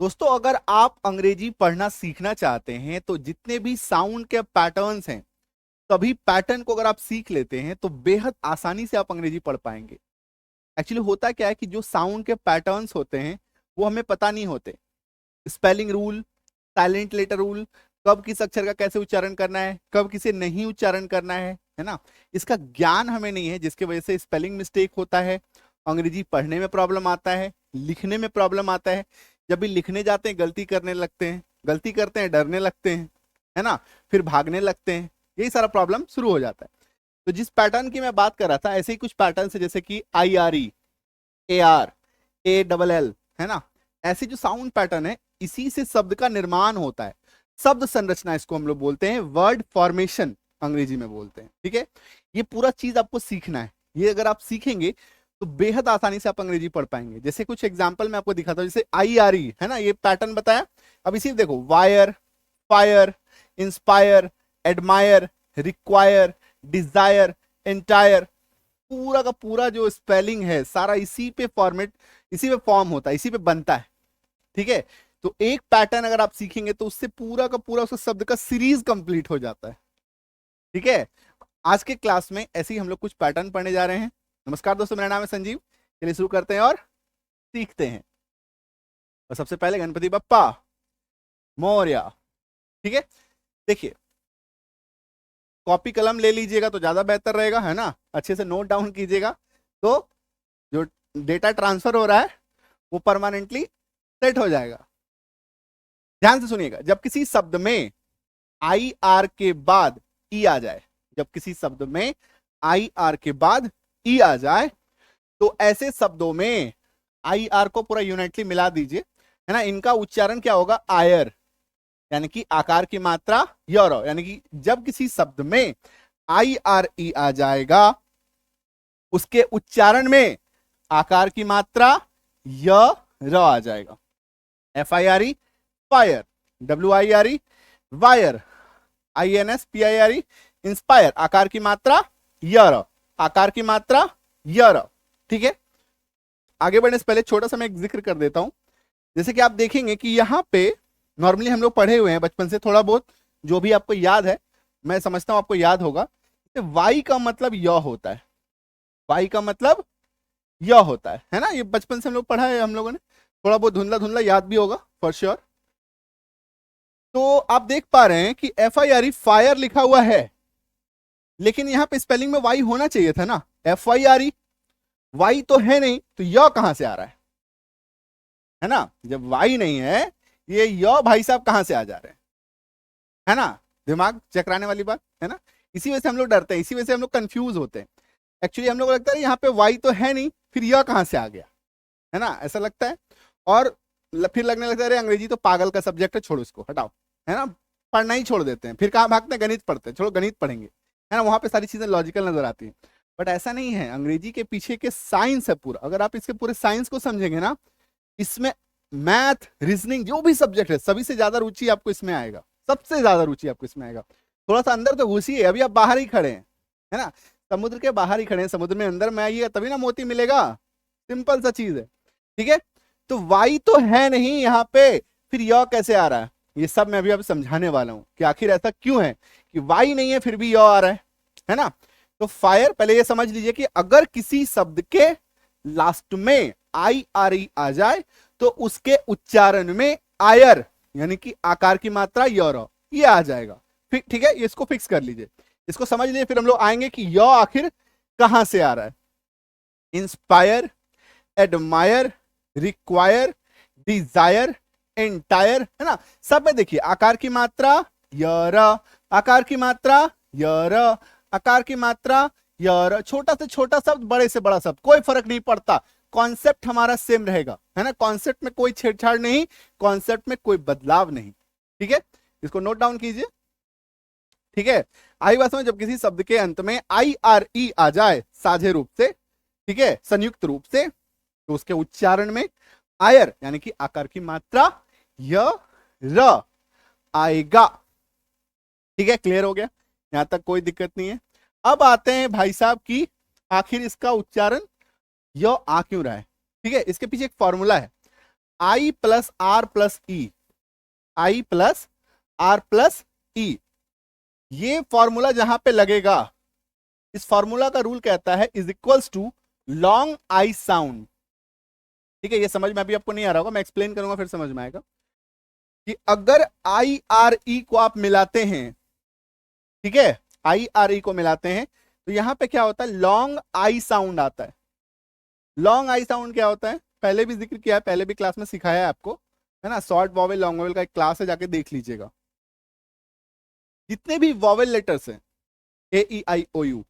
दोस्तों, अगर आप अंग्रेजी पढ़ना सीखना चाहते हैं तो जितने भी साउंड के पैटर्न्स हैं, सभी पैटर्न को अगर आप सीख लेते हैं तो बेहद आसानी से आप अंग्रेजी पढ़ पाएंगे। एक्चुअली होता क्या है कि जो साउंड के पैटर्न्स होते हैं वो हमें पता नहीं होते। Spelling rule, silent letter rule, कब किस अक्षर का कैसे उच्चारण करना है, कब किसे नहीं उच्चारण करना है ना, इसका ज्ञान हमें नहीं है, जिसकी वजह से स्पेलिंग मिस्टेक होता है, अंग्रेजी पढ़ने में प्रॉब्लम आता है, लिखने में प्रॉब्लम आता है। जब भी लिखने जाते हैं गलती करने लगते हैं, गलती करते हैं डरने लगते हैं, है ना, फिर भागने लगते हैं, यही सारा प्रॉब्लम शुरू हो जाता है। तो जिस पैटर्न की मैं बात कर रहा था, ऐसे ही कुछ पैटर्न है, जैसे कि IRE, AR, ALL, है ना, ऐसे जो साउंड पैटर्न है, इसी से शब्द का निर्माण होता है। शब्द संरचना इसको हम लोग बोलते हैं, वर्ड फॉर्मेशन अंग्रेजी में बोलते हैं। ठीक है, ये पूरा चीज आपको सीखना है। ये अगर आप सीखेंगे तो बेहद आसानी से आप अंग्रेजी पढ़ पाएंगे। जैसे कुछ एग्जांपल मैं आपको दिखाता हूँ, जैसे IRE है ना, ये पैटर्न बताया। अब इसी देखो, wire, fire, inspire, admire, require, desire, entire, पूरा का पूरा जो स्पेलिंग है सारा इसी पे फॉर्मेट, इसी पे फॉर्म होता है, इसी पे बनता है। ठीक है, तो एक पैटर्न अगर आप सीखेंगे तो उससे पूरा का पूरा उस शब्द का सीरीज कंप्लीट हो जाता है। ठीक है, आज के क्लास में ऐसे ही हम लोग कुछ पैटर्न पढ़ने जा रहे हैं। नमस्कार दोस्तों, मेरा नाम है संजीव। चलिए शुरू करते हैं और सीखते हैं। और सबसे पहले गणपति बप्पा मोरया। ठीक है, देखिए, कॉपी कलम ले लीजिएगा तो ज्यादा बेहतर रहेगा, है ना, अच्छे से नोट डाउन कीजिएगा, तो जो डेटा ट्रांसफर हो रहा है वो परमानेंटली सेट हो जाएगा। ध्यान से सुनिएगा, जब किसी शब्द में IR के बाद E आ जाए, जब किसी शब्द में IR के बाद E आ जाए, तो ऐसे शब्दों में IR को पूरा यूनिटली मिला दीजिए, है ना, इनका उच्चारण क्या होगा, आयर, यानी कि आकार की मात्रा य, यानी कि जब किसी शब्द में IRE आ जाएगा, उसके उच्चारण में आकार की मात्रा य र आ जाएगा। FIRE fire, WIRE wire, INSPIRE inspire, आकार की मात्रा य र, आकार की मात्रा य र। ठीक है, आगे बढ़ने से पहले छोटा सा मैं एक जिक्र कर देता हूं। जैसे कि आप देखेंगे कि यहाँ पे नॉर्मली हम लोग पढ़े हुए हैं बचपन से, थोड़ा बहुत जो भी आपको याद है, मैं समझता हूं आपको याद होगा। वाई का मतलब य होता है, वाई का मतलब य होता है ना, ये बचपन से हम लोग पढ़ा है हम लोगों ने, थोड़ा बहुत धुंधला धुंधला याद भी होगा फॉर श्योर। तो आप देख पा रहे हैं कि FIRE फायर लिखा हुआ है, लेकिन यहाँ पे स्पेलिंग में वाई होना चाहिए था ना, FIRE वाई तो है नहीं, तो य कहां से आ रहा है ना, जब वाई नहीं है, ये य भाई साहब कहां से आ जा रहे हैं, है ना, दिमाग चकराने वाली बात है ना। इसी वजह से हम लोग डरते हैं, इसी वजह से हम लोग कंफ्यूज होते हैं। एक्चुअली हम लोग को लगता है यहाँ पे वाई तो है नहीं, फिर यह कहां से आ गया, है ना, ऐसा लगता है। और फिर लगने लगता है अरे अंग्रेजी तो पागल का सब्जेक्ट है, छोड़ो इसको, हटाओ, है ना, पढ़ना ही छोड़ देते हैं। फिर कहाँ भागते हैं, गणित पढ़ते हैं, छोड़ो गणित पढ़ेंगे, है ना, वहां पे सारी चीजें लॉजिकल नजर आती हैं। बट ऐसा नहीं है, अंग्रेजी के पीछे के साइंस है पूरा। अगर आप इसके पूरे साइंस को समझेंगे ना, इसमें मैथ, रीजनिंग, जो भी सब्जेक्ट है, सभी से ज्यादा रुचि आपको इसमें आएगा, सबसे ज्यादा रुचि आपको इसमें आएगा। थोड़ा सा अंदर तो घुसिए, अभी आप बाहर ही खड़े हैं, है ना, समुद्र के बाहर ही खड़े हैं, समुद्र में अंदर में आइए तभी ना मोती मिलेगा, सिंपल सा चीज है। ठीक है, तो वाई तो है नहीं यहाँ पे, फिर य कैसे आ रहा है, ये सब मैं अभी समझाने वाला हूं कि आखिर ऐसा क्यों है कि वाई नहीं है फिर भी य आ रहा है ना। तो फायर, पहले ये समझ लीजिए कि अगर किसी शब्द के लास्ट में IRE आ जाए तो उसके उच्चारण में आयर, यानी कि आकार की मात्रा य ये आ जाएगा। ठीक है, इसको फिक्स कर लीजिए, इसको समझ लीजिए, फिर हम लोग आएंगे कि य आखिर कहां से आ रहा है। Inspire, admire, require, desire, entire, है ना, सब में देखिए आकार की मात्रा य, आकार की मात्रा य, आकार की मात्रा य, छोटा से छोटा शब्द, बड़े से बड़ा शब्द, कोई फर्क नहीं पड़ता, कॉन्सेप्ट हमारा सेम रहेगा, है ना, कॉन्सेप्ट में कोई छेड़छाड़ नहीं, कॉन्सेप्ट में कोई बदलाव नहीं। ठीक है, इसको नोट डाउन कीजिए। ठीक है, आई बात में जब किसी शब्द के अंत में IRE आ जाए साझे रूप से, ठीक है, संयुक्त रूप से, तो उसके उच्चारण में आयर, यानी कि आकार की मात्रा य र आएगा। ठीक है, क्लियर हो गया, यहां तक कोई दिक्कत नहीं है। अब आते हैं भाई साहब की आखिर इसका उच्चारण य आ क्यों रहा है। ठीक है, इसके पीछे एक फॉर्मूला है, I plus R plus E, I plus R plus E, ये फॉर्मूला जहां पे लगेगा, इस फॉर्मूला का रूल कहता है is equals to long I sound. ठीक है, ये समझ में अभी आपको नहीं आ रहा होगा, मैं एक्सप्लेन करूंगा फिर समझ में आएगा कि अगर आई आर ई को आप मिलाते हैं, ठीक है, आई आर ई को मिलाते हैं तो यहां पे क्या होता है, लॉन्ग आई साउंड आता है। लॉन्ग आई साउंड क्या होता है, पहले भी जिक्र किया है, पहले भी क्लास में सिखाया है आपको, है ना, शॉर्ट वॉवेल लॉन्ग वॉवेल का एक क्लास है, जाके देख लीजिएगा। जितने भी वॉवेल लेटर्स हैं, ए ई आई ओ यू,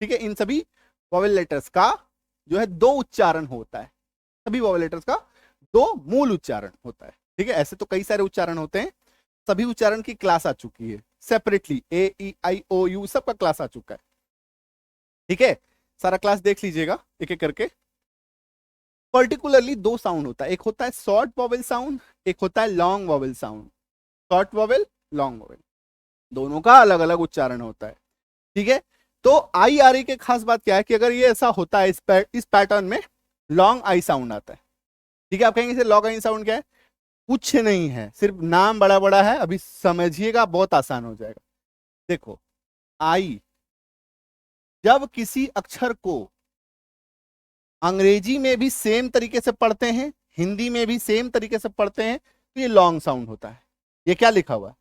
ठीक है, इन सभी वॉवेल लेटर्स का जो है दो उच्चारण होता है, सभी वॉवेल लेटर्स का दो मूल उच्चारण होता है। ठीक है, ऐसे तो कई सारे उच्चारण होते हैं, सभी उच्चारण की क्लास आ चुकी है separately, A E I O U सबका क्लास आ चुका है। ठीक है, सारा क्लास देख लीजिएगा एक एक करके। पर्टिकुलरली दो साउंड होता है, एक होता है शॉर्ट वॉवेल साउंड, एक होता है long vowel sound. Short vowel, long vowel, दोनों का अलग अलग उच्चारण होता है। ठीक है, तो आई आर ई के खास बात क्या है कि अगर ये ऐसा होता है, इस पैटर्न में लॉन्ग आई साउंड आता है। ठीक है, आप कहेंगे इसे लॉन्ग आई साउंड क्या है, कुछ नहीं है, सिर्फ नाम बड़ा बड़ा है, अभी समझिएगा बहुत आसान हो जाएगा। देखो, आई, जब किसी अक्षर को अंग्रेजी में भी सेम तरीके से पढ़ते हैं, हिंदी में भी सेम तरीके से पढ़ते हैं, तो ये लॉन्ग साउंड होता है। ये क्या लिखा हुआ है,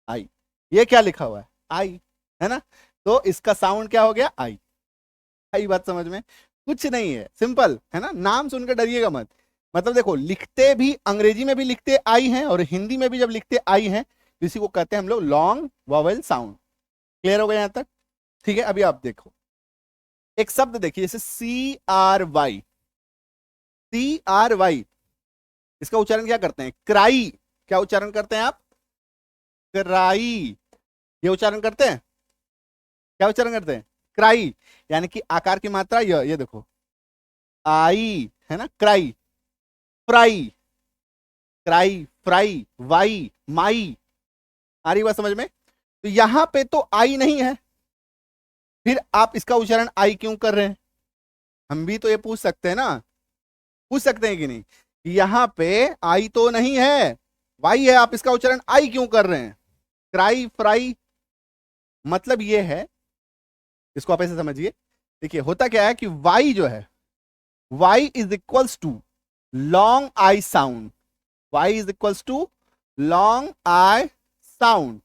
आई, ये क्या लिखा हुआ है, आई, है ना, तो इसका साउंड क्या हो गया, आई। आई बात समझ में, कुछ नहीं है, सिंपल है ना, नाम सुनकर डरिएगा मत। मतलब देखो, लिखते भी अंग्रेजी में भी लिखते आई हैं और हिंदी में भी जब लिखते आई हैं, तो इसी को कहते हैं हम लोग लॉन्ग वॉवेल साउंड। क्लियर हो गया यहां तक? ठीक है, अभी आप देखो एक शब्द देखिए, जैसे C R Y, C R Y, इसका उच्चारण क्या करते हैं, क्राई। क्या उच्चारण करते हैं आप, क्राई, ये उच्चारण करते हैं, क्या उच्चारण करते हैं, क्राई, यानी कि आकार की मात्रा ये देखो, आई, है ना, cry, fry, cry, fry, why, my, आ रही बात समझ में? तो यहां पे तो आई नहीं है, फिर आप इसका उच्चारण आई क्यों कर रहे हैं? हम भी तो ये पूछ सकते हैं ना, पूछ सकते हैं कि नहीं, यहां पे आई तो नहीं है, वाई है, आप इसका उच्चारण आई क्यों कर रहे हैं? क्राई, फ्राई, मतलब ये है, इसको आप ऐसे समझिए। देखिए होता क्या है कि वाई जो है, Y is equals to long I sound, Y is equals to long I sound,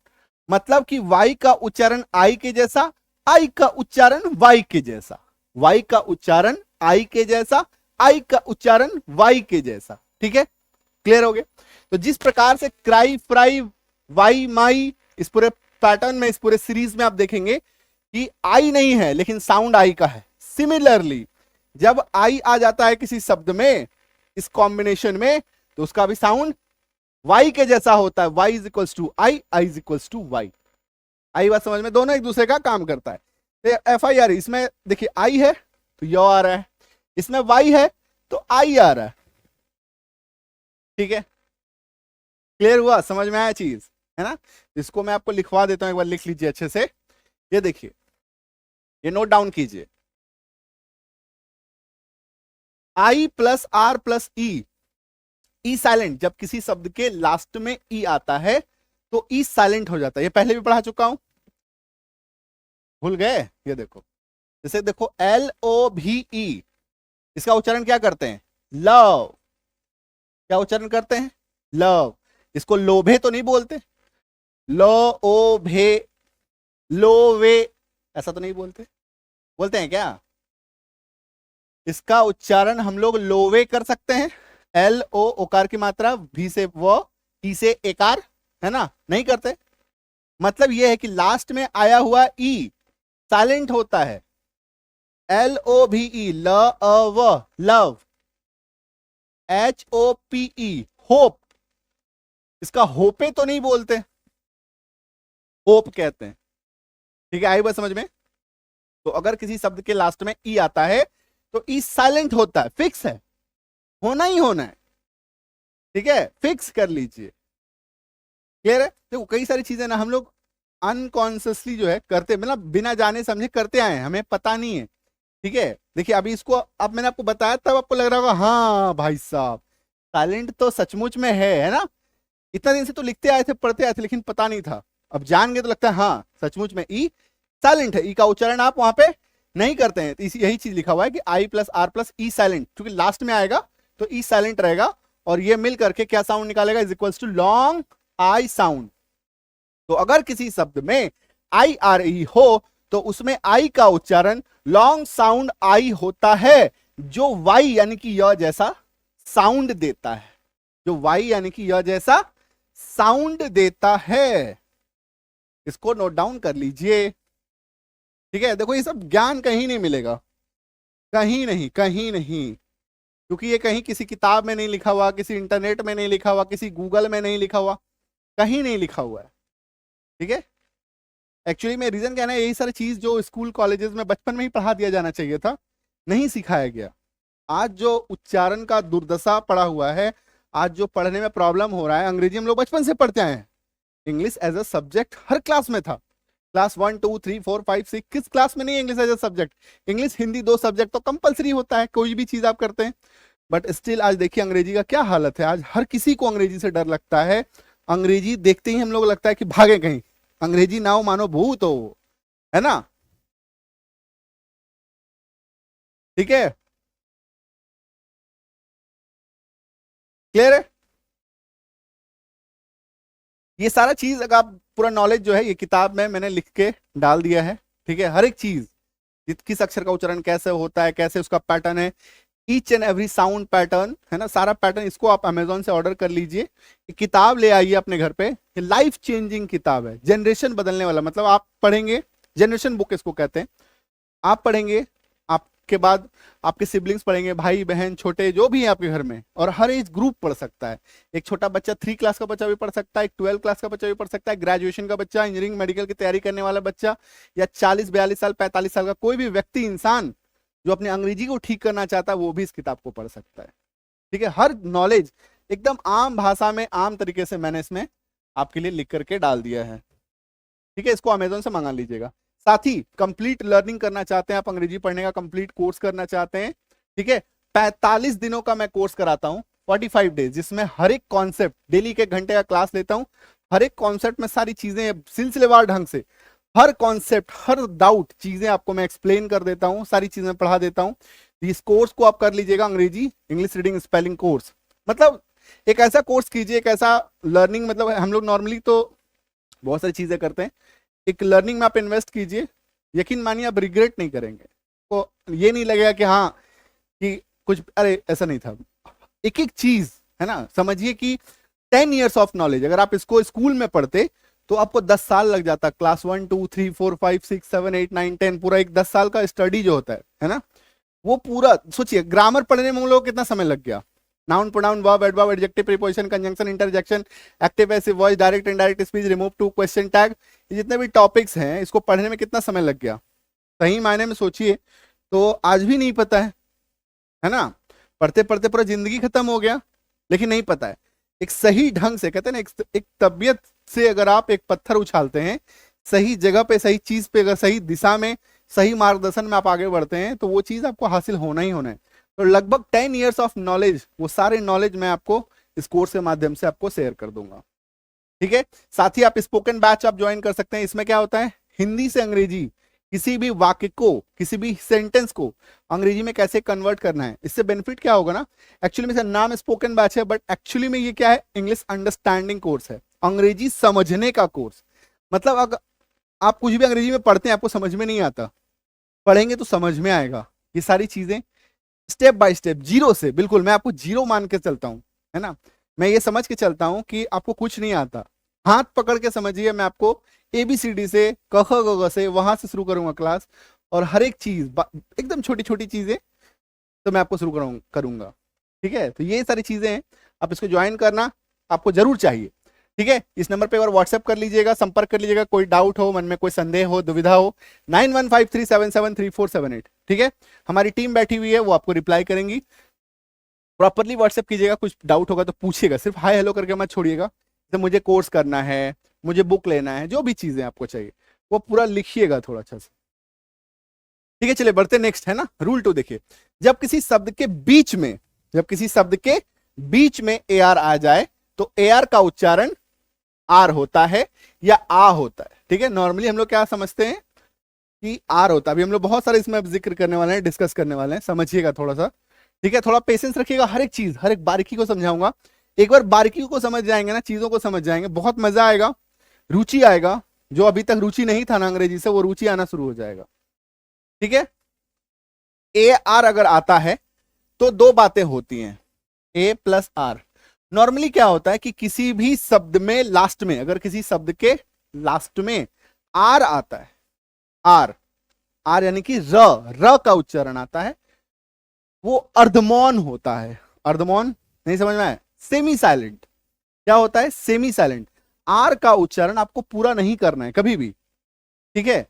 मतलब कि वाई का उच्चारण आई के जैसा, आई का उच्चारण वाई के जैसा, वाई का उच्चारण आई के जैसा, आई का उच्चारण वाई के जैसा। ठीक है, क्लियर हो गया? तो जिस प्रकार से क्राई, फ्राई, वाई, माई, इस पूरे पैटर्न में, इस पूरे सीरीज में आप देखेंगे कि आई नहीं है लेकिन साउंड आई का है। सिमिलरली जब आई आ जाता है किसी शब्द में, इस कॉम्बिनेशन में, तो उसका भी साउंड वाई के जैसा होता है। Y is equals to I, I is equals to Y. आई बात समझ में? दोनों एक दूसरे का काम करता है। तो एफ आई आर, इसमें देखिए आई है तो यो आ रहा है, इसमें वाई है तो आई आ रहा है। ठीक है, क्लियर हुआ, समझ में आया चीज, है ना? इसको मैं आपको लिखवा देता हूं, एक बार लिख लीजिए अच्छे से। ये देखिए, ये नोट डाउन कीजिए, I plus R plus E, E silent, जब किसी शब्द के लास्ट में ई आता है तो ई साइलेंट हो जाता है। ये पहले भी पढ़ा चुका हूं, भूल गए? ये देखो, जैसे देखो एल ओ भी ई, इसका उच्चारण क्या करते हैं, लव। क्या उच्चारण करते हैं, लव। इसको लोभे तो नहीं बोलते, लो ओ भे, लोवे, ऐसा तो नहीं बोलते, बोलते हैं क्या? इसका उच्चारण हम लोग लोवे कर सकते हैं, एल ओ, ओकार की मात्रा, भी से वो, ई से एकार, है ना, नहीं करते। मतलब यह है कि लास्ट में आया हुआ ई साइलेंट होता है। एल ओ भी ई, ल अ व, love. H O P E, hope, इसका होपे तो नहीं बोलते, होप कहते हैं। ठीक है, आई बात समझ में? तो अगर किसी शब्द के लास्ट में ई आता है तो ई साइलेंट होता है, फिक्स है, होना ही होना है। ठीक है, फिक्स कर लीजिए। क्लियर है? देखो कई सारी चीजें ना हम लोग अनकॉन्शियसली जो है करते, मतलब बिना जाने समझे करते आए हैं, हमें पता नहीं है। ठीक है, देखिए अभी इसको अब मैंने आपको बताया तब आपको लग रहा होगा हाँ भाई साहब साइलेंट तो सचमुच में है ना? इतना दिन से तो लिखते आए थे, पढ़ते आए थे, लेकिन पता नहीं था। अब जान गए तो लगता है हाँ सचमुच में ई साइलेंट है। ई का उच्चारण आप वहां पे नहीं करते हैं, तो इसी यही चीज लिखा हुआ है कि I plus R plus E silent, क्योंकि लास्ट में आएगा तो ई साइलेंट रहेगा, और ये मिल करके क्या साउंड निकालेगा? Is equals to long I sound. तो अगर किसी शब्द में आई आर ई हो तो उसमें आई का उच्चारण लॉन्ग साउंड आई होता है, जो वाई यानी कि यह जैसा साउंड देता है, जो वाई यानी कि यह जैसा साउंड देता है। इसको नोट डाउन कर लीजिए, ठीक है? देखो ये सब ज्ञान कहीं नहीं मिलेगा, कहीं नहीं, कहीं नहीं, क्योंकि ये कहीं किसी किताब में नहीं लिखा हुआ, किसी इंटरनेट में नहीं लिखा हुआ, किसी गूगल में नहीं लिखा हुआ, कहीं नहीं लिखा हुआ है, ठीक है? एक्चुअली में रीजन क्या है, यही सारी चीज जो स्कूल कॉलेजेस में बचपन में ही पढ़ा दिया जाना चाहिए था, नहीं सिखाया गया। आज जो उच्चारण का दुर्दशा पड़ा हुआ है, आज जो पढ़ने में प्रॉब्लम हो रहा है, अंग्रेजी हम लोग बचपन से पढ़ते आए हैं। इंग्लिश एज अ सब्जेक्ट हर क्लास में था, क्लास 1 2 3 4 5 6, किस क्लास में नहीं English as a subject? English Hindi 2 subject तो कंपलसरी होता है, कोई भी चीज आप करते हैं। बट स्टिल आज देखिए अंग्रेजी का क्या हालत है, आज हर किसी को अंग्रेजी से डर लगता है। अंग्रेजी देखते ही हम लोग लगता है कि भागे कहीं, अंग्रेजी नाव मानो भूत हो, है ना? ठीक है, क्लियर है? ये सारा चीज अगर आप पूरा नॉलेज जो है ये किताब में मैंने लिख के डाल दिया है, ठीक है? हर एक चीज, किस अक्षर का उच्चारण कैसे होता है, कैसे उसका पैटर्न है, each and every sound pattern, है ना? सारा पैटर्न, इसको आप अमेजोन से ऑर्डर कर लीजिए, किताब ले आइए अपने घर पे। ये लाइफ चेंजिंग किताब है, जनरेशन बदलने वाला, मतलब आप पढ़ेंगे, जनरेशन बुक इसको कहते हैं। आप पढ़ेंगे, आपके बाद आपके सिबलिंग्स पढ़ेंगे, भाई बहन छोटे जो भी है आपके घर में, और हर एज ग्रुप पढ़ सकता है। एक छोटा बच्चा 3 क्लास का बच्चा भी पढ़ सकता है, एक 12 क्लास का बच्चा भी पढ़ सकता है, ग्रेजुएशन का बच्चा, इंजीनियरिंग मेडिकल की तैयारी करने वाला बच्चा, या 40 42 साल 45 साल का कोई भी व्यक्ति, इंसान जो अपने अंग्रेजी को ठीक करना चाहता है, वो भी इस किताब को पढ़ सकता है, ठीक है? हर नॉलेज एकदम आम भाषा में, आम तरीके से मैंने इसमें आपके लिए लिख करके डाल दिया है, ठीक है? इसको अमेजोन से मंगा लीजिएगा। साथ ही कंप्लीट लर्निंग करना चाहते हैं आप, अंग्रेजी पढ़ने का कंप्लीट कोर्स करना चाहते हैं, ठीक है? 45 दिनों का मैं कोर्स कराता हूँ, 45 डेज, जिसमें हर एक कॉन्सेप्ट, डेली के 1 घंटे का क्लास लेता हूँ, हर एक कॉन्सेप्ट में सारी चीजें सिलसिलेवार ढंग से, हर कॉन्सेप्ट, हर डाउट चीजें आपको मैं एक्सप्लेन कर देता हूँ, सारी चीजें पढ़ा देता हूँ। इस कोर्स को आप कर लीजिएगा, अंग्रेजी इंग्लिश रीडिंग स्पेलिंग कोर्स, मतलब एक ऐसा कोर्स कीजिए, एक ऐसा लर्निंग, मतलब हम लोग नॉर्मली तो बहुत सारी चीजें करते हैं, एक लर्निंग में आप इन्वेस्ट कीजिए, यकीन मानिए आप रिग्रेट नहीं करेंगे, तो ये नहीं लगेगा कि हाँ कि कुछ, अरे ऐसा नहीं था। एक एक चीज, है ना? समझिए कि 10 ईयर्स ऑफ नॉलेज अगर आप इसको स्कूल में पढ़ते तो आपको 10 साल लग जाता, क्लास 1 2 3 4 5 6 7 8 9 10, पूरा एक 10 साल का स्टडी जो होता है ना? वो पूरा सोचिए, ग्रामर पढ़ने में हम लोग को कितना समय लग गया, noun pronoun verb adverb adjective preposition conjunction interjection active passive voice direct indirect speech remove to question tag, ये जितने भी टॉपिक्स हैं इसको पढ़ने में कितना समय लग गया? सही मायने में सोचिए तो आज भी नहीं पता है ना? पढ़ते पढ़ते पूरा जिंदगी खत्म हो गया, लेकिन नहीं पता है। एक सही ढंग से, कहते हैं ना, एक तबियत से अगर आप एक पत्थर उछालते हैं, सही जगह पे, सही चीज पे, अगर सही दिशा में, सही मार्गदर्शन में आप आगे बढ़ते हैं, तो वो चीज आपको हासिल होना ही होना है। तो लगभग 10 ईयर्स ऑफ नॉलेज, वो सारे नॉलेज मैं आपको इस कोर्स के माध्यम से आपको शेयर कर दूंगा, ठीक है? साथ ही आप स्पोकन बैच आप ज्वाइन कर सकते हैं। इसमें क्या होता है, हिंदी से अंग्रेजी, किसी भी वाक्य को, किसी भी सेंटेंस को अंग्रेजी में कैसे कन्वर्ट करना है। इससे बेनिफिट क्या होगा ना, एक्चुअली में नाम स्पोकन बैच है, बट एक्चुअली में ये क्या है, इंग्लिश अंडरस्टैंडिंग कोर्स है, अंग्रेजी समझने का कोर्स। मतलब अगर आप कुछ भी अंग्रेजी में पढ़ते हैं, आपको समझ में नहीं आता, पढ़ेंगे तो समझ में आएगा। ये सारी चीजें स्टेप बाय स्टेप, जीरो से, बिल्कुल मैं आपको जीरो मान के चलता हूं, है ना? मैं ये समझ के चलता हूं कि आपको कुछ नहीं आता, हाथ पकड़ के समझिए, मैं आपको ABCD से, क ख ग घ से, वहां से शुरू करूंगा क्लास, और हर एक चीज एकदम छोटी छोटी चीजें तो मैं आपको शुरू करूंगा, ठीक है? तो ये सारी चीजें हैं, आप इसको ज्वाइन करना आपको जरूर चाहिए, ठीक है? इस नंबर पे एक बार व्हाट्सएप कर लीजिएगा, संपर्क कर लीजिएगा, कोई डाउट हो, मन में कोई संदेह हो, दुविधा हो, 9153773478, ठीक है? हमारी टीम बैठी हुई है, वो आपको रिप्लाई करेंगी। प्रॉपरली व्हाट्सएप कीजिएगा, कुछ डाउट होगा तो पूछिएगा, सिर्फ हाय हेलो करके मत छोड़िएगा। जैसे मुझे कोर्स करना है, मुझे बुक लेना है, जो भी चीजें आपको चाहिए वो पूरा लिखिएगा थोड़ा अच्छा से, ठीक है? चलिए बढ़ते नेक्स्ट, है ना? रूल 2 देखिए, जब किसी शब्द के बीच में, जब किसी शब्द के बीच में ए आर आ जाए तो ए आर का उच्चारण आर होता है या आ होता है। ठीक है, नॉर्मली हम लोग क्या समझते हैं कि आर होता है। अभी हम लोग बहुत सारे इसमें जिक्र करने वाले हैं, डिस्कस करने वाले हैं, समझिएगा थोड़ा सा। ठीक है, थोड़ा पेशेंस रखिएगा, हर एक चीज हर एक बारीकी को समझाऊंगा। एक बार बारीकी को समझ जाएंगे ना, चीजों को समझ जाएंगे, बहुत मजा आएगा, रुचि आएगा। जो अभी तक रुचि नहीं था ना अंग्रेजी से, वो रुचि आना शुरू हो जाएगा। ठीक है, ए आर अगर आता है तो दो बातें होती हैं, ए प्लस आर। नॉर्मली क्या होता है कि किसी भी शब्द में लास्ट में, अगर किसी शब्द के लास्ट में आर आता है, आर आर यानी कि र का उच्चारण आता है, वो अर्धमौन होता है। अर्धमौन नहीं समझ में आया? Semi silent. क्या होता है? Semi silent. आर का उच्चारण आपको पूरा नहीं करना है कभी भी। ठीक है,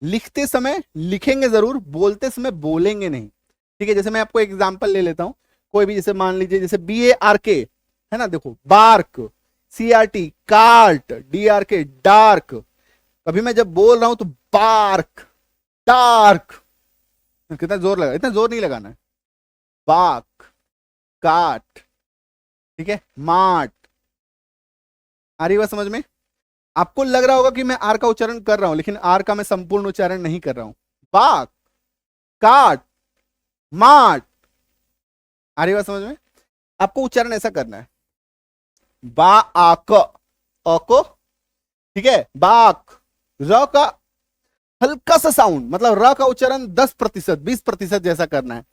लिखते समय लिखेंगे जरूर, बोलते समय बोलेंगे नहीं। ठीक है, जैसे मैं आपको एग्जांपल ले लेता हूं, कोई भी, जैसे मान लीजिए जैसे बी ए आर के है ना, देखो bark, C R T cart, D R K dark. कभी मैं जब बोल रहा हूं तो बार्क, डार्क, कितना जोर लगा, इतना जोर नहीं लगाना है। बाक, काट, ठीक है, माट। आ रही बात समझ में? आपको लग रहा होगा कि मैं आर का उच्चारण कर रहा हूं, लेकिन आर का मैं संपूर्ण उच्चारण नहीं कर रहा हूं। बाक, काट, माट। आ रही बात समझ में? आपको उच्चारण ऐसा करना है, बा आक, अको, ठीक है, बाक, र का हल्का सा साउंड, मतलब र का उच्चारण 10%, 20% जैसा करना है,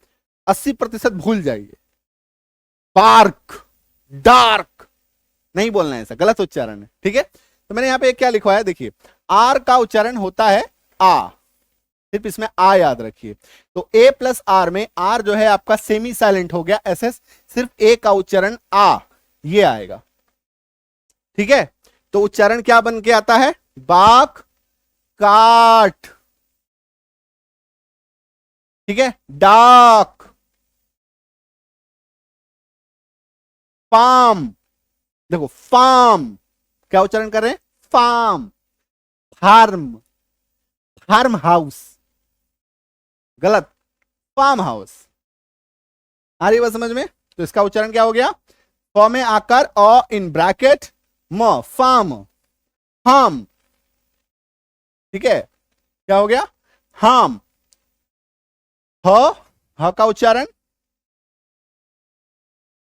80% भूल जाइए। पार्क, डार्क नहीं बोलना है, ऐसा गलत उच्चारण है। ठीक है, तो मैंने यहां पे क्या लिखवाया, देखिए, आर का उच्चारण होता है आ, सिर्फ इसमें आ याद रखिए। तो ए प्लस आर में आर जो है आपका सेमी साइलेंट हो गया, एस एस, सिर्फ ए का उच्चारण आ, ये आएगा। ठीक है, तो उच्चारण क्या बन के आता है? बाक, काट, ठीक है, डाक, फार्म। देखो फार्म, क्या उच्चारण कर रहे हैं? फार्म, फार्म, फार्म हाउस, गलत, फार्म हाउस। आ रही बात समझ में? तो इसका उच्चारण क्या हो गया? फ में आकर अ इन ब्रैकेट म, फार्म, हार्म। ठीक है, क्या हो गया? हार्म। ह का उच्चारण,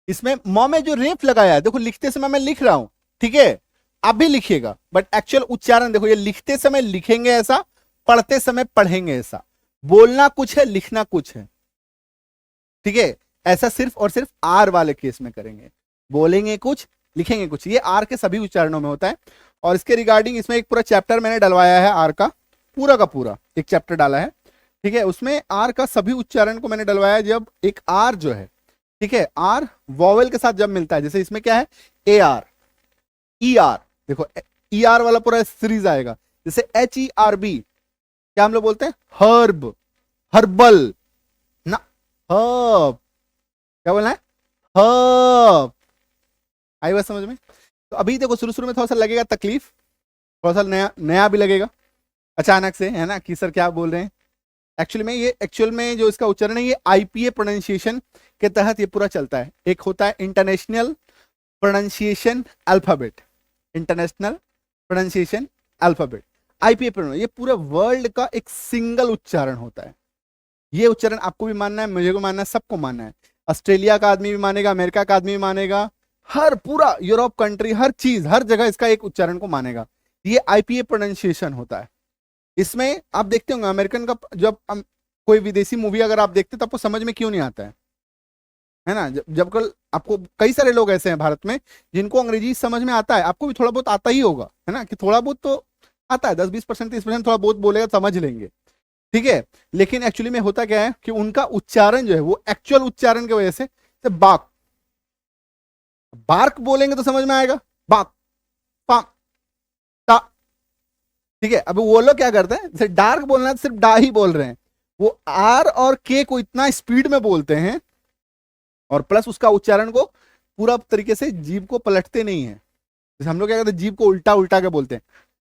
इसमें म में जो रेफ लगाया है, देखो लिखते समय मैं लिख रहा हूं, ठीक है, आप भी लिखिएगा, बट एक्चुअल उच्चारण देखो, ये लिखते समय लिखेंगे ऐसा, पढ़ते समय पढ़ेंगे ऐसा। बोलना कुछ है, लिखना कुछ है। ठीक है, ऐसा सिर्फ और सिर्फ आर वाले केस में करेंगे, बोलेंगे कुछ, लिखेंगे कुछ। ये आर के सभी उच्चारणों में होता है। और इसके रिगार्डिंग इसमें एक पूरा चैप्टर मैंने डलवाया है, आर का पूरा एक चैप्टर डाला है। ठीक है, उसमें आर का सभी उच्चारण को मैंने डलवाया। जब एक आर जो है, ठीक है, आर वॉवेल के साथ जब मिलता है, जैसे इसमें क्या है, ए आर, ई आर, देखो ई आर वाला पूरा सीरीज आएगा। जैसे एच ई आर बी, क्या हम लोग बोलते हैं? हर्ब, हर्बल ना, हर्ब, क्या बोलना है? हर्ब। आई बात समझ में? तो अभी देखो शुरू शुरू में थोड़ा सा लगेगा तकलीफ, थोड़ा सा नया नया भी लगेगा अचानक से, है ना, कि सर क्या बोल रहे हैं। एक्चुअल में जो इसका उच्चारण है, ये आईपीए प्रोनाउंसिएशन के तहत ये पूरा चलता है। एक होता है international pronunciation alphabet, international pronunciation alphabet, IPA pronunciation, ये पूरे वर्ल्ड का एक सिंगल उच्चारण होता है। ये उच्चारण आपको भी मानना है, मुझे को मानना है, सबको मानना है। ऑस्ट्रेलिया का आदमी भी मानेगा, अमेरिका का आदमी भी मानेगा, हर पूरा यूरोप कंट्री, हर चीज, हर जगह इसका एक उच्चारण को मानेगा। ये आईपीए प्रोनाउंसिएशन होता है। इसमें आप देखते होंगे अमेरिकन का, जब कोई विदेशी मूवी अगर आप देखते तो आपको समझ में क्यों नहीं आता है ना। जब कल आपको कई सारे लोग ऐसे हैं भारत में जिनको अंग्रेजी समझ में आता है, आपको भी थोड़ा बहुत आता ही होगा, है ना, कि थोड़ा बहुत तो आता है, 10-20%, 30% थोड़ा बहुत बोलेगा, समझ लेंगे। ठीक है, लेकिन एक्चुअली में होता क्या है कि उनका उच्चारण जो है वो एक्चुअल उच्चारण की वजह से बाक, बार्क बोलेंगे तो समझ में आएगा, बाक, पाक, ता। ठीक है, अब वो लोग क्या करते हैं, जैसे डार्क बोलना है सिर्फ डा ही बोल रहे हैं, वो आर और के को इतना स्पीड में बोलते हैं, और प्लस उसका उच्चारण को पूरा तरीके से जीभ को पलटते नहीं है। जैसे हम लोग क्या करते हैं, जीभ को उल्टा उल्टा के बोलते हैं,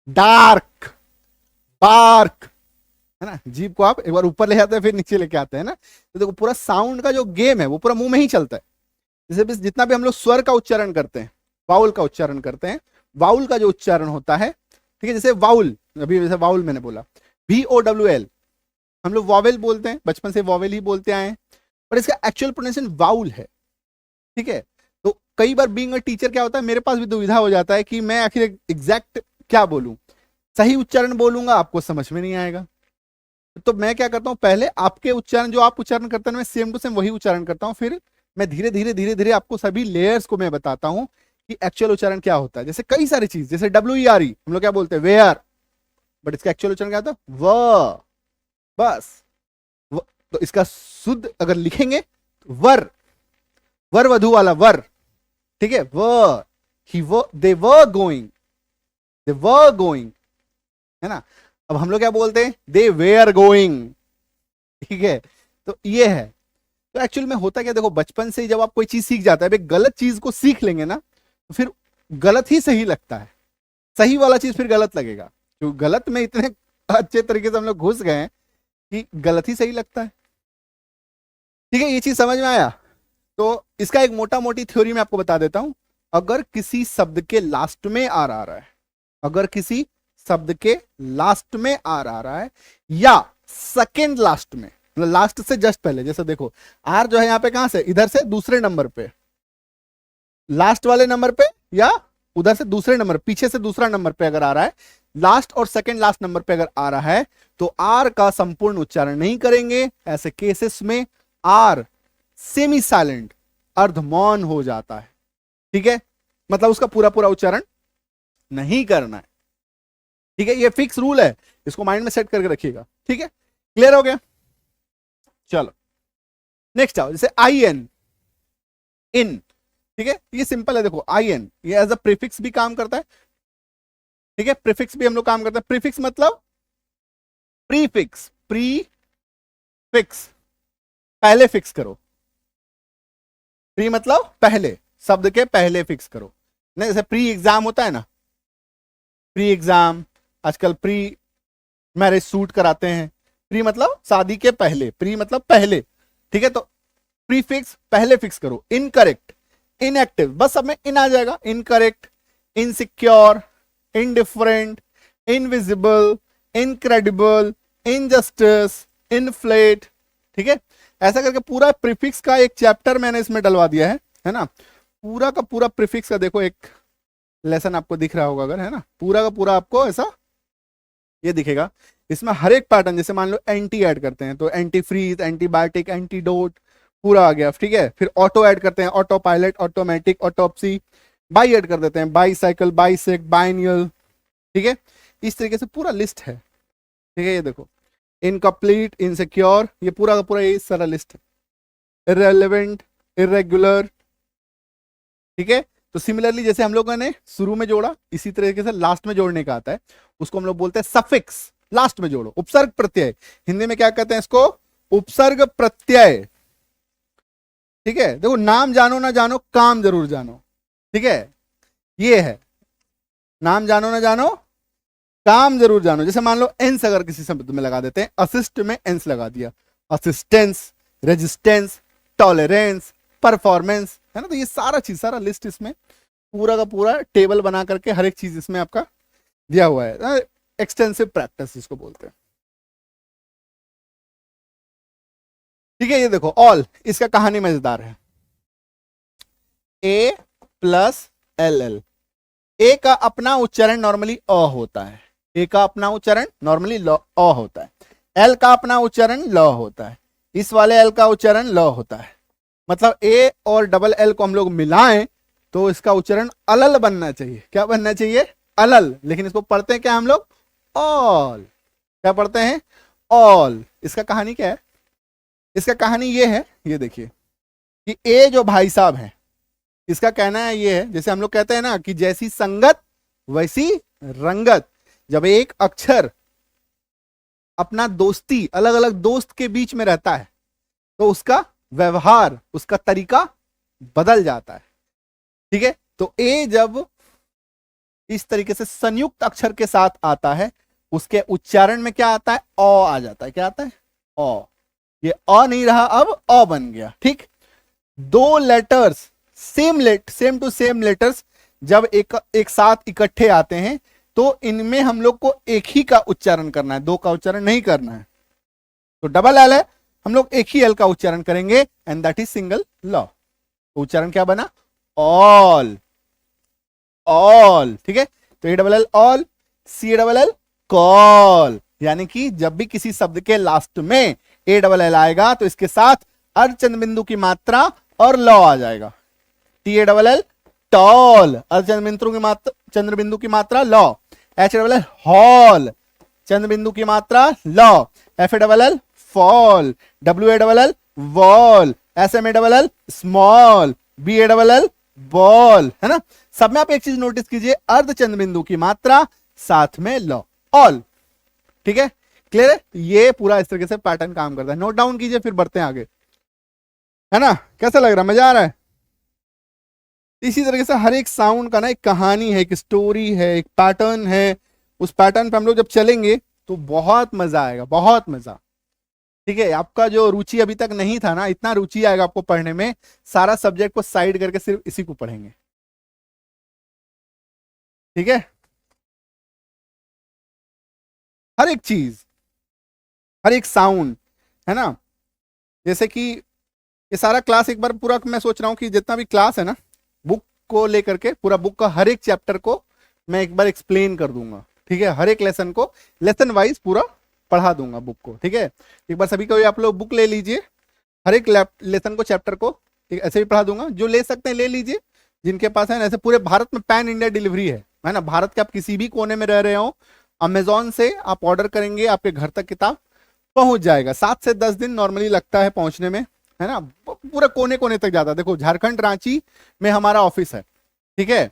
डार्क, बार्क, है ना, जीभ को आप एक बार ऊपर ले जाते हैं फिर नीचे लेके आते हैं ना। तो देखो पूरा साउंड का जो गेम है वो पूरा मुंह में ही चलता है। जैसे भी जितना भी हम लोग स्वर का उच्चारण करते हैं, वाउल का उच्चारण करते हैं, वाउल का जो उच्चारण होता है, ठीक है, जैसे वाउल, अभी जैसे वाउल मैंने बोला VOWL, हम लोग वॉवेल बोलते हैं, बचपन से वॉवेल ही बोलते आए हैं, पर इसका एक्चुअल प्रोनाउंसिएशन वाउल है, ठीक है। तो कई बार बीइंग अ टीचर क्या होता है, मेरे पास भी दुविधा हो जाता है कि मैं आखिर एग्जैक्ट क्या बोलूं, सही उच्चारण बोलूंगा आपको समझ में नहीं आएगा, तो मैं क्या करता हूं, पहले आपके उच्चारण जो आप उच्चारण करते हैं मैं सेम टू सेम वही उच्चारण करता हूं, फिर मैं धीरे धीरे धीरे धीरे आपको सभी लेयर्स को मैं बताता हूं कि एक्चुअल उच्चारण क्या होता है। जैसे कई सारी चीज, जैसे WERE हम लोग क्या बोलते हैं, वेयर, बट इसका एक्चुअल उच्चारण क्या होता है, व, बस तो इसका शुद्ध अगर लिखेंगे तो वर वधु वाला वर, ठीक है, व, ही वो, दे वर गोइंग, है ना। अब हम लोग क्या बोलते हैं, दे वेयर गोइंग, ठीक है। तो ये है, तो एक्चुअल में होता क्या, देखो बचपन से ही जब आप कोई चीज सीख जाता है, गलत चीज को सीख लेंगे ना तो फिर गलत ही सही लगता है, सही वाला चीज फिर गलत लगेगा, क्योंकि गलत में इतने अच्छे तरीके से हम लोग घुस गए हैं कि गलत ही सही लगता है, ठीक है। ये चीज समझ में आया। तो इसका एक मोटा मोटी थ्योरी मैं आपको बता देता हूं। अगर किसी शब्द के लास्ट में आर आ रहा है, अगर किसी शब्द के लास्ट में आर आ रहा है या सेकेंड लास्ट में, मतलब लास्ट से जस्ट पहले, जैसे देखो आर जो है यहाँ पे कहां से, इधर से दूसरे नंबर पे, लास्ट वाले नंबर पे, या उधर से दूसरे नंबर, पीछे से दूसरा नंबर पे अगर आ रहा है, लास्ट और सेकेंड लास्ट नंबर पे अगर आ रहा है तो आर का संपूर्ण उच्चारण नहीं करेंगे। ऐसे केसेस में आर सेमी साइलेंट, अर्धमौन हो जाता है, ठीक है, मतलब उसका पूरा पूरा उच्चारण नहीं करना है, ठीक है। ये फिक्स रूल है, इसको माइंड में सेट करके रखिएगा, ठीक है। क्लियर हो गया, चलो नेक्स्ट आओ, जैसे IN, इन, ठीक है, ये सिंपल है, देखो IN ये एज अ प्रीफिक्स भी काम करता है, ठीक है, प्रीफिक्स भी हम लोग काम करते हैं। प्रीफिक्स मतलब प्रीफिक्स, प्रीफिक्स पहले फिक्स करो, प्री मतलब पहले, शब्द के पहले फिक्स करो, नहीं जैसे प्री एग्जाम होता है ना, प्री एग्जाम, आजकल प्री मैरिज सूट कराते हैं, प्री मतलब शादी के पहले, प्री मतलब पहले, ठीक है। तो प्रीफिक्स पहले फिक्स करो। इनकरेक्ट, इनएक्टिव, बस सब में इन आ जाएगा, incorrect, insecure, indifferent, invisible, incredible, injustice, inflate, ठीक है। ऐसा करके पूरा प्रीफिक्स का एक चैप्टर मैंने इसमें डलवा दिया है ना, पूरा का पूरा प्रीफिक्स का देखो एक लेसन आपको दिख रहा होगा अगर, है ना, पूरा का पूरा आपको ऐसा ये दिखेगा। इसमें हर एक पैटर्न, जैसे मान लो एंटी ऐड करते हैं तो एंटी फ्रीज, एंटीबायोटिक, एंटीडोट पूरा आ गया, ठीक है। फिर ऑटो ऐड करते हैं, auto pilot, automatic, autopsy, by add कर देते हैं, बाई साइकिल, बाइसेक, बाइनियल, ठीक है। इस तरीके से पूरा लिस्ट है, ठीक है। ये देखो इनकम्प्लीट, इनसिक्योर, ये पूरा का पूरा ये सारा लिस्ट है। इररेलेवेंट, इरेगुलर, ठीक है। तो सिमिलरली जैसे हम लोगों ने शुरू में जोड़ा, इसी तरीके से लास्ट में जोड़ने का आता है, उसको हम लोग बोलते हैं सफिक्स, लास्ट में जोड़ो, उपसर्ग प्रत्यय, हिंदी में क्या कहते हैं इसको, उपसर्ग प्रत्यय, ठीक है। देखो नाम जानो ना जानो, काम जरूर जानो, ठीक है, ये है, नाम जानो ना जानो, काम जरूर जानो। जैसे मान लो एंस अगर किसी शब्द में लगा देते हैं, असिस्ट में एंस लगा दिया, असिस्टेंस, रेजिस्टेंस, टॉलरेंस, परफॉर्मेंस, है ना। तो ये सारा चीज, सारा लिस्ट इसमें पूरा का पूरा टेबल बना करके हर एक चीज इसमें आपका दिया हुआ है। एक्सटेंसिव प्रैक्टिस इसको बोलते हैं, ठीक है। ये देखो ऑल, इसका कहानी मजेदार है, A प्लस LL, ए का अपना उच्चारण नॉर्मली अ होता है, ए का अपना उच्चारण नॉर्मली अ होता है, एल का अपना उच्चारण ल होता है, इस वाले एल का उच्चारण ल होता है, मतलब ए और डबल एल को हम लोग मिलाएं तो इसका उच्चारण अलल बनना चाहिए। क्या बनना चाहिए, अलल, लेकिन इसको पढ़ते हैं क्या हम लोग, ऑल, क्या पढ़ते हैं, ऑल। इसका कहानी क्या है, इसका कहानी ये है, ये देखिए कि ए जो भाई साहब हैं, इसका कहना है ये है, जैसे हम लोग कहते हैं ना कि जैसी संगत वैसी रंगत, जब एक अक्षर अपना दोस्ती, अलग अलग दोस्त के बीच में रहता है तो उसका व्यवहार, उसका तरीका बदल जाता है, ठीक है। तो ए जब इस तरीके से संयुक्त अक्षर के साथ आता है, उसके उच्चारण में क्या आता है, अ आ जाता है, क्या आता है, अ, ये अ नहीं रहा, अब अ बन गया, ठीक। दो letters same to same letters जब एक साथ इकट्ठे आते हैं तो इनमें हम लोग को एक ही का उच्चारण करना है, दो का उच्चारण नहीं करना है। तो डबल एल है, हम लोग एक ही एल का उच्चारण करेंगे and that is single law. तो उच्चारण क्या बना? All, all. ठीक है, तो A double L all, C double L call, यानी कि जब भी किसी शब्द के लास्ट में ए डबल एल आएगा तो इसके साथ अर्धचंद्र बिंदु की मात्रा और लॉ आ जाएगा। T A double L tall, चंद्र बिंदु की मात्रा law. H double L hall, चंद्र बिंदु की मात्रा law. F A double L fall, W A double L wall, S M A double L small, B A double L ball, है ना। सब में आप एक चीज नोटिस कीजिए, अर्धचंद्र बिंदु की मात्रा साथ में लॉ, ऑल। ठीक है, क्लियर है? ये पूरा इस तरीके से पैटर्न काम करता है। नोट डाउन कीजिए, फिर बढ़ते हैं आगे, है ना। कैसा लग रहा है? मजा आ रहा है? इसी तरीके से हर एक साउंड का ना एक कहानी है, एक स्टोरी है, एक पैटर्न है। उस पैटर्न पे हम लोग जब चलेंगे तो बहुत मजा आएगा, बहुत मजा। ठीक है, आपका जो रुचि अभी तक नहीं था ना, इतना रुचि आएगा आपको पढ़ने में। सारा सब्जेक्ट को साइड करके सिर्फ इसी को पढ़ेंगे। ठीक है, हर एक चीज, हर एक साउंड, है ना। जैसे कि ये सारा क्लास एक बार पूरा, मैं सोच रहा हूं कि जितना भी क्लास है ना, बुक को लेकर के पूरा बुक का हर एक चैप्टर को मैं एक बार एक्सप्लेन कर दूंगा। ठीक है, हर एक लेसन को लेसन वाइज पूरा पढ़ा दूंगा बुक को। ठीक है, एक बार सभी को आप लोग बुक ले लीजिए, हर एक लेसन को, चैप्टर को, ठीक, ऐसे भी पढ़ा दूंगा। जो ले सकते हैं ले लीजिए, जिनके पास है। ऐसे पूरे भारत में पैन इंडिया डिलीवरी है ना। भारत के आप किसी भी कोने में रह रहे हो, अमेजोन से आप ऑर्डर करेंगे, आपके घर तक किताब पहुंच जाएगा। 7 से 10 दिन नॉर्मली लगता है पहुंचने में, है ना। पूरे कोने कोने तक जाता है। देखो, झारखंड रांची में हमारा ऑफिस है, ठीक है,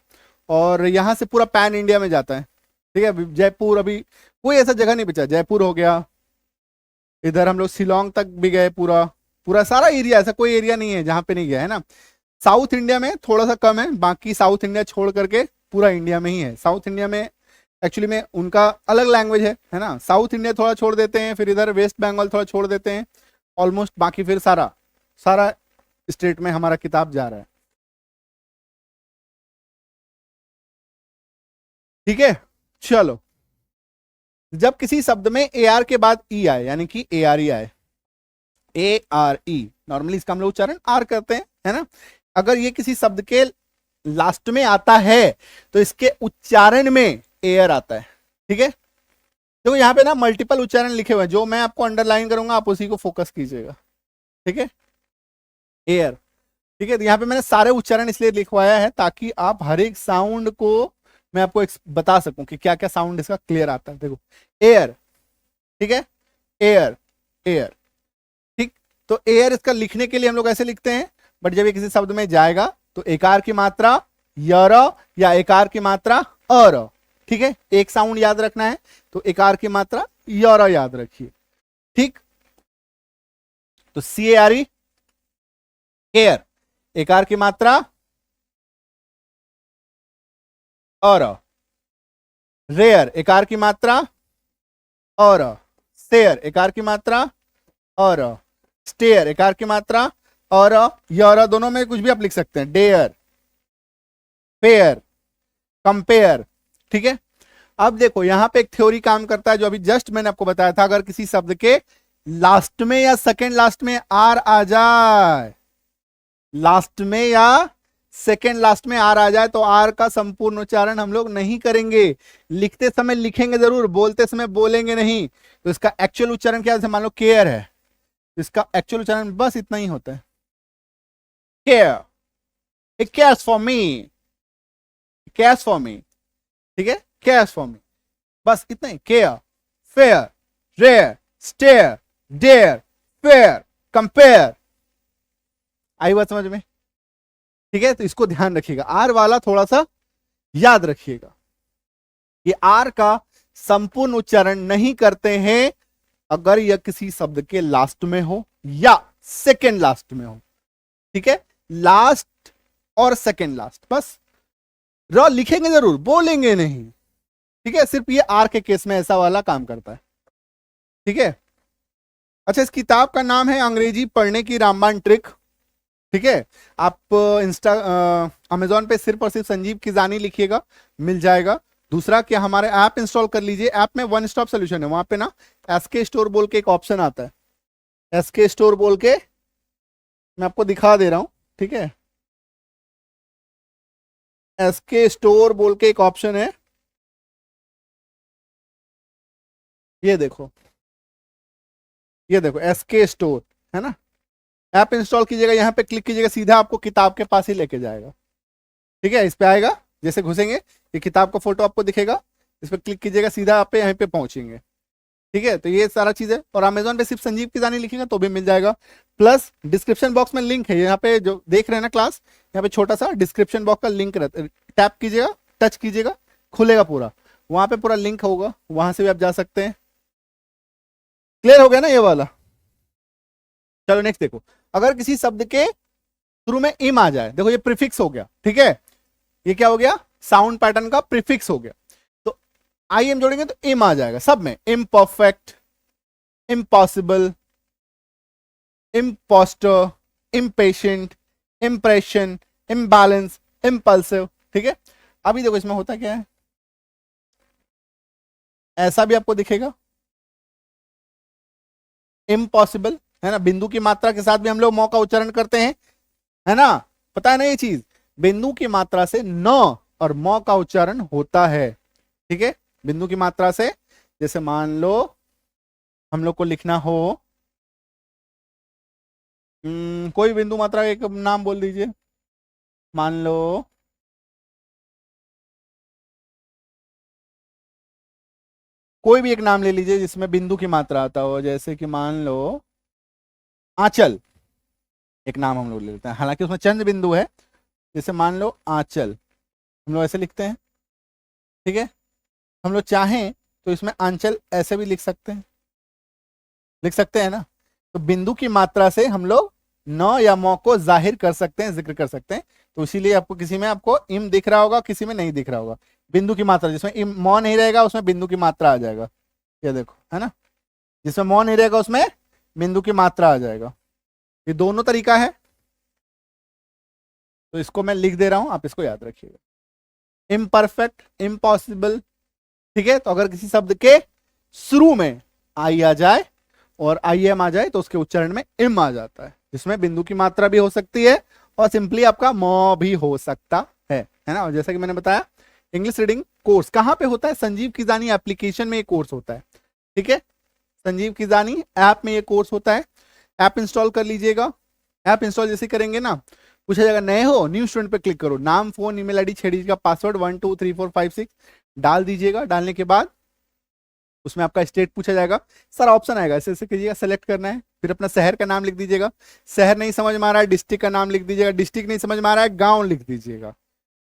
और यहाँ से पूरा पैन इंडिया में जाता है। ठीक है, जयपुर, अभी कोई ऐसा जगह नहीं बचा। जयपुर हो गया, इधर हम लोग शिलोंग तक भी गए, पूरा पूरा सारा एरिया, ऐसा कोई एरिया नहीं है जहाँ पे नहीं गया, है ना। साउथ इंडिया में थोड़ा सा कम है, बाकी साउथ इंडिया छोड़ करके पूरा इंडिया में ही है। साउथ इंडिया में एक्चुअली में उनका अलग लैंग्वेज है ना। साउथ इंडिया थोड़ा छोड़ देते हैं, फिर इधर वेस्ट बंगाल थोड़ा छोड़ देते हैं, ऑलमोस्ट बाकी फिर सारा सारा स्टेट में हमारा किताब जा रहा है। ठीक है, चलो। जब किसी शब्द में ए आर के बाद ई आए, यानी कि ए आर ई आए, ए आर ई, नॉर्मली इसका हम लोग उच्चारण आर करते हैं, है ना। अगर ये किसी शब्द के लास्ट में आता है तो इसके उच्चारण में एयर आता है। ठीक है, देखो यहाँ पे ना मल्टीपल उच्चारण लिखे हुए हैं, जो मैं आपको अंडरलाइन करूंगा आप उसी को फोकस कीजिएगा। ठीक है, एयर। ठीक है, तो यहाँ पे मैंने सारे उच्चारण इसलिए लिखवाया है ताकि आप हर एक साउंड को मैं आपको बता सकूं कि क्या क्या साउंड इसका क्लियर आता है। देखो, एयर, ठीक है, एयर, एयर। ठीक, तो एयर इसका लिखने के लिए हम लोग ऐसे लिखते हैं, बट जब ये किसी शब्द में जाएगा तो एकार की मात्रा यर या एकार की मात्रा अर। ठीक है, एक साउंड याद रखना है तो एकार की मात्रा यर याद रखिए। ठीक, तो सी ए आर ई, एयर, एकार की मात्रा और, रेयर, एकार की मात्रा और, शेयर, एकार की मात्रा और, स्टेयर, एकार की मात्रा और, यर, दोनों में कुछ भी आप लिख सकते हैं। Dare, pair, compare. ठीक है, अब देखो यहां पे एक थ्योरी काम करता है जो अभी जस्ट मैंने आपको बताया था। अगर किसी शब्द के लास्ट में या सेकेंड लास्ट में आर आ जाए, लास्ट में या सेकेंड लास्ट में आर आ जाए तो आर का संपूर्ण उच्चारण हम लोग नहीं करेंगे। लिखते समय लिखेंगे जरूर, बोलते समय बोलेंगे नहीं। तो इसका एक्चुअल उच्चारण क्या है? मान लो केयर है, इसका एक्चुअल उच्चारण बस इतना ही होता है, care, it cares for me, cares for me. ठीक है, केयर्स फॉर मी, बस इतना ही। Care, fair, rare, stair, dare, fair, compare. आई बात समझ में? ठीक है, तो इसको ध्यान रखिएगा, आर वाला थोड़ा सा याद रखिएगा। ये आर का संपूर्ण उच्चारण नहीं करते हैं अगर यह किसी शब्द के लास्ट में हो या सेकेंड लास्ट में हो। ठीक है, लास्ट और सेकेंड लास्ट, बस र लिखेंगे जरूर, बोलेंगे नहीं। ठीक है, सिर्फ ये आर के केस में ऐसा वाला काम करता है। ठीक है, अच्छा, इस किताब का नाम है अंग्रेजी पढ़ने की रामबाण ट्रिक। ठीक है, आप इंस्टा अमेजोन पे सिर्फ और सिर्फ संजीव किजानी लिखिएगा, मिल जाएगा। दूसरा क्या, हमारे ऐप इंस्टॉल कर लीजिए। ऐप में वन स्टॉप सोल्यूशन है, वहां पे ना एसके स्टोर बोल के एक ऑप्शन आता है, एसके स्टोर बोल के मैं आपको दिखा दे रहा हूं, ठीक है। एसके स्टोर बोल के एक ऑप्शन है, ये देखो, ये देखो एसके स्टोर है ना। ऐप इंस्टॉल कीजिएगा, यहाँ पे क्लिक कीजिएगा, सीधा आपको किताब के पास ही लेके जाएगा। ठीक है, इस पे आएगा, जैसे घुसेंगे ये किताब का फोटो आपको दिखेगा, इस पर क्लिक कीजिएगा, सीधा आप यहाँ पे पहुंचेंगे। ठीक है, तो ये सारा चीज है। और अमेजोन पे सिर्फ संजीव किजानी लिखेगा तो भी मिल जाएगा। प्लस डिस्क्रिप्शन बॉक्स में लिंक है, यहाँ पे जो देख रहे हैं ना क्लास, यहाँ पे छोटा सा डिस्क्रिप्शन बॉक्स का लिंक रहता है, टैप कीजिएगा, टच कीजिएगा, खुलेगा पूरा, वहां पे पूरा लिंक होगा, वहां से भी आप जा सकते हैं। क्लियर हो गया ना ये वाला। चलो नेक्स्ट देखो, अगर किसी शब्द के शुरू में इम आ जाए, देखो ये प्रीफिक्स हो गया, ठीक है, ये क्या हो गया, साउंड पैटर्न का प्रीफिक्स हो गया। तो आई एम जोड़ेंगे तो इम आ जाएगा सब में, imperfect, impossible, impostor, impatient, impression, imbalance, impulsive. ठीक है, अभी देखो इसमें होता क्या है, ऐसा भी आपको दिखेगा, इम्पॉसिबल है ना, बिंदु की मात्रा के साथ भी हम लोग मौ का उच्चारण करते हैं, है ना, पता है ना ये चीज, बिंदु की मात्रा से न और मौ का उच्चारण होता है। ठीक है, बिंदु की मात्रा से, जैसे मान लो हम लोग को लिखना हो, कोई बिंदु मात्रा का एक नाम बोल दीजिए, मान लो कोई भी एक नाम ले लीजिए जिसमें बिंदु की मात्रा आता हो, जैसे कि मान लो आंचल, एक नाम हम लोग ले लेते हैं, हालांकि उसमें चंद्र बिंदु है, जैसे मान लो आंचल, हम लोग ऐसे लिखते हैं। ठीक है, हम लोग चाहें तो इसमें आंचल ऐसे भी लिख सकते हैं, लिख सकते हैं ना। तो बिंदु की मात्रा से हम लोग न या मौ को जाहिर कर सकते हैं, जिक्र कर सकते हैं। तो इसीलिए आपको किसी में आपको इम दिख रहा होगा, किसी में नहीं दिख रहा होगा, बिंदु की मात्रा, जिसमें इम मौ नहीं रहेगा उसमें बिंदु की मात्रा आ जाएगा, ये देखो है ना, जिसमें मौ नहीं रहेगा उसमें बिंदु की मात्रा आ जाएगा। ये दोनों तरीका है, तो इसको मैं लिख दे रहा हूं, आप इसको याद रखिएगा, इम्परफेक्ट, इम्पॉसिबल। ठीक है, तो अगर किसी शब्द के शुरू में आई आ जाए और आई एम आ जाए तो उसके उच्चारण में इम आ जाता है, जिसमें बिंदु की मात्रा भी हो सकती है और सिंपली आपका मौ भी हो सकता है ना। और जैसा कि मैंने बताया, इंग्लिश रीडिंग कोर्स कहाँ पे होता है, संजीव किजानी एप्लीकेशन में ये कोर्स होता है। ठीक है, संजीव किजानी ऐप में ये कोर्स होता है, ऐप इंस्टॉल कर लीजिएगा। ऐप इंस्टॉल जैसे करेंगे ना, पूछा जाएगा नए हो, न्यू स्टूडेंट पे क्लिक करो, नाम, फोन, ईमेल आईडी, 6 डिजिट का पासवर्ड 123456 डाल दीजिएगा। डालने के बाद उसमें आपका स्टेट पूछा जाएगा, सारा ऑप्शन आएगा, ऐसे ऐसे कीजिएगा, सेलेक्ट करना है, फिर अपना शहर का नाम लिख दीजिएगा, शहर नहीं समझ में आ रहा है डिस्ट्रिक्ट का नाम लिख दीजिएगा, डिस्ट्रिक्ट नहीं समझ में आ रहा है गांव लिख दीजिएगा।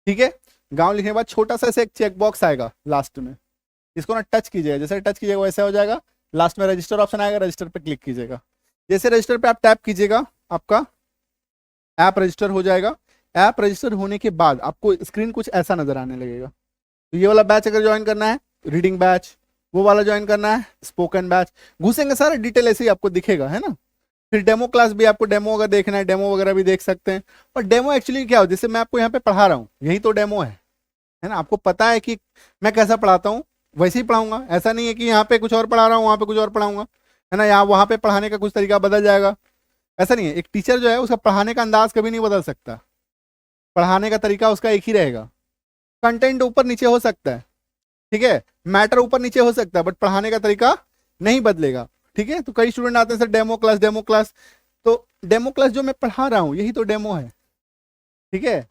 ठीक है, गांव लिखने के बाद छोटा सा ऐसे एक चेक बॉक्स आएगा लास्ट में, इसको ना टच कीजिएगा, जैसे टच कीजिएगा वैसा हो जाएगा, लास्ट में रजिस्टर ऑप्शन आएगा, रजिस्टर पे क्लिक कीजिएगा। जैसे रजिस्टर पे आप टैप कीजिएगा, आपका ऐप रजिस्टर हो जाएगा। ऐप रजिस्टर होने के बाद आपको स्क्रीन कुछ ऐसा नजर आने लगेगा। तो ये वाला बैच अगर ज्वाइन करना है, रीडिंग बैच, वो वाला ज्वाइन करना है, स्पोकन बैच, घुसेंगे सारा डिटेल ऐसे ही आपको दिखेगा, है ना। फिर डेमो क्लास भी, आपको डेमो अगर देखना है डेमो वगैरह भी देख सकते हैं। और डेमो एक्चुअली क्या हो, जैसे मैं आपको यहाँ पे पढ़ा रहा हूँ, यही तो डेमो है ना। आपको पता है कि मैं कैसा पढ़ाता हूँ, वैसे ही पढ़ाऊंगा, ऐसा नहीं है कि यहाँ पे कुछ और पढ़ा रहा हूँ वहाँ पे कुछ और पढ़ाऊंगा, है ना, यहाँ वहाँ पे पढ़ाने का कुछ तरीका बदल जाएगा, ऐसा नहीं है। एक टीचर जो है उसका पढ़ाने का अंदाज कभी नहीं बदल सकता, पढ़ाने का तरीका उसका एक ही रहेगा। कंटेंट ऊपर नीचे हो सकता है, ठीक है, मैटर ऊपर नीचे हो सकता है, बट पढ़ाने का तरीका नहीं बदलेगा। ठीक है, तो कई स्टूडेंट आते हैं sir demo class, demo class, तो डेमो क्लास जो मैं पढ़ा रहा हूँ यही तो डेमो है। ठीक है,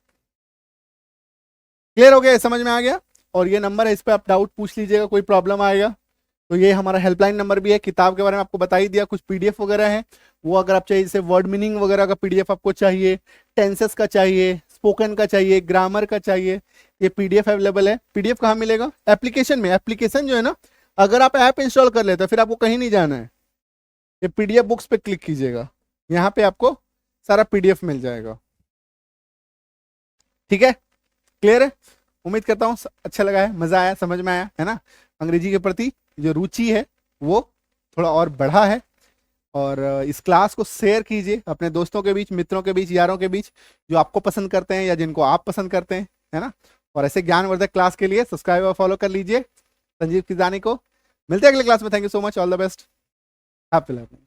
क्लियर हो गया, समझ में आ गया। और ये नंबर है, इस पर आप डाउट पूछ लीजिएगा, कोई प्रॉब्लम आएगा तो ये हमारा हेल्पलाइन नंबर भी है। किताब के बारे में आपको बता ही दिया, कुछ पीडीएफ वगैरह है वो अगर आप चाहिए, जैसे वर्ड मीनिंग वगैरह का पीडीएफ आपको चाहिए, टेंसेस का चाहिए, स्पोकन का चाहिए, ग्रामर का चाहिए, ये पीडीएफ अवेलेबल है। पीडीएफ कहाँ मिलेगा, एप्लीकेशन में। एप्लीकेशन जो है ना, अगर आप ऐप इंस्टॉल कर लेते हैं फिर आपको कहीं नहीं जाना है, ये पीडीएफ बुक्स पे क्लिक कीजिएगा, यहाँ पे आपको सारा पीडीएफ मिल जाएगा। ठीक है, क्लियर है, उम्मीद करता हूँ अच्छा लगा है, मजा आया, समझ में आया है ना। अंग्रेजी के प्रति जो रुचि है वो थोड़ा और बढ़ा है, और इस क्लास को शेयर कीजिए अपने दोस्तों के बीच, मित्रों के बीच, यारों के बीच, जो आपको पसंद करते हैं या जिनको आप पसंद करते हैं, है ना। और ऐसे ज्ञानवर्धक क्लास के लिए सब्सक्राइब और फॉलो कर लीजिए संजीव किजानी को। मिलते हैं अगले क्लास में। Thank you so much, all the best, happy learning.